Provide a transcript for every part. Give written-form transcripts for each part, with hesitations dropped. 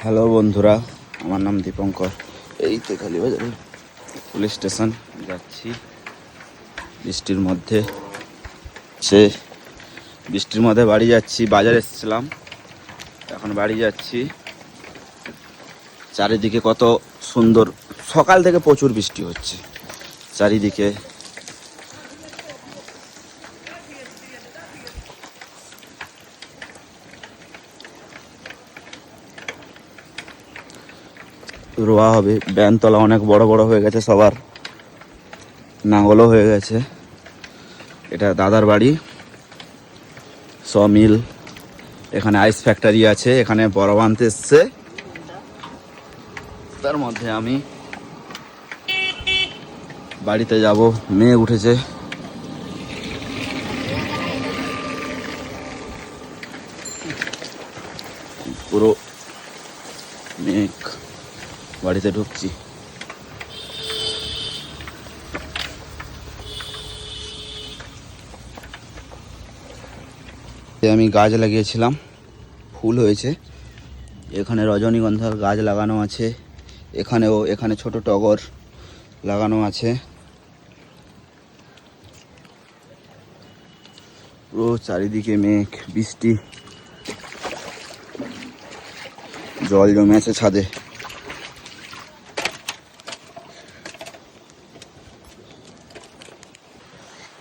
Hello বন্ধুরা, আমার নাম দীপঙ্কর। এই তো কালীবাজারের পুলিশ স্টেশন যাচ্ছি বৃষ্টির মধ্যে। বাড়ি যাচ্ছি। বাজারে এসেছিলাম, এখন বাড়ি যাচ্ছি। চারিদিকে কত সুন্দর, সকাল থেকে প্রচুর বৃষ্টি হচ্ছে চারিদিকে। রোয়া হবে, ব্যানতলা অনেক বড় বড় হয়ে গেছে, সবার নাঙ্গলও হয়ে গেছে। এটা দাদার বাড়ি, মিল। এখানে আইস ফ্যাক্টরি আছে, এখানে বরফ আনতে এসছে। তার মধ্যে আমি বাড়িতে যাব, মেয়ে উঠেছে। পুরো মেঘ, বাড়িতে ঢুকছি। আমি গাছ লাগিয়েছিলাম, ফুল হয়েছে। এখানে রজনীগন্ধার গাছ লাগানো আছে, এখানে ছোট টগর লাগানো আছে। পুরো চারিদিকে মেঘ, বৃষ্টি, জল জমে আছে ছাদে।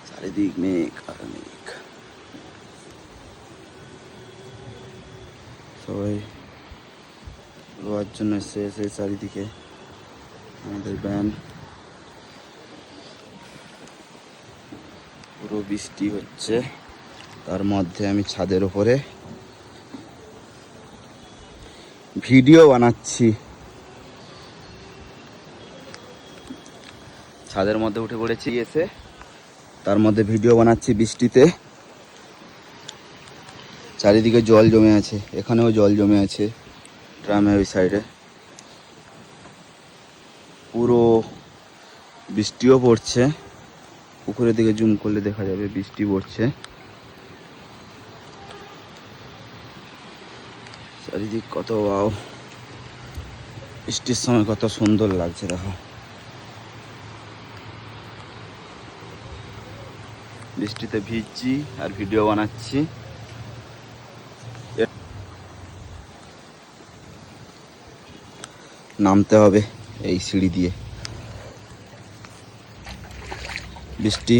চারিদিক মেঘ আর মেঘ। সবাই রোয়ার জন্য এসে চারিদিকে আমাদের ব্যান। পুরো বৃষ্টি হচ্ছে, তার মধ্যে আমি ছাদের উপরে ভিডিও বানাচ্ছি। ছাদের মধ্যে উঠে পড়েছি এসে, তার মধ্যে ভিডিও বানাচ্ছি বৃষ্টিতে। চারিদিকে জল জমে আছে, এখানেও জল জমে আছে ড্রামে ওই সাইডে। পুরো বৃষ্টিও পড়ছে, পুকুরের দিকে জুম করলে দেখা যাবে বৃষ্টি পড়ছে। চারিদিক কত ওয়াও, বৃষ্টির সময় কত সুন্দর লাগছে দেখো। বৃষ্টিতে ভিজছি আর ভিডিও বানাচ্ছি। নামতে হবে এই সিঁড়ি দিয়ে। বৃষ্টি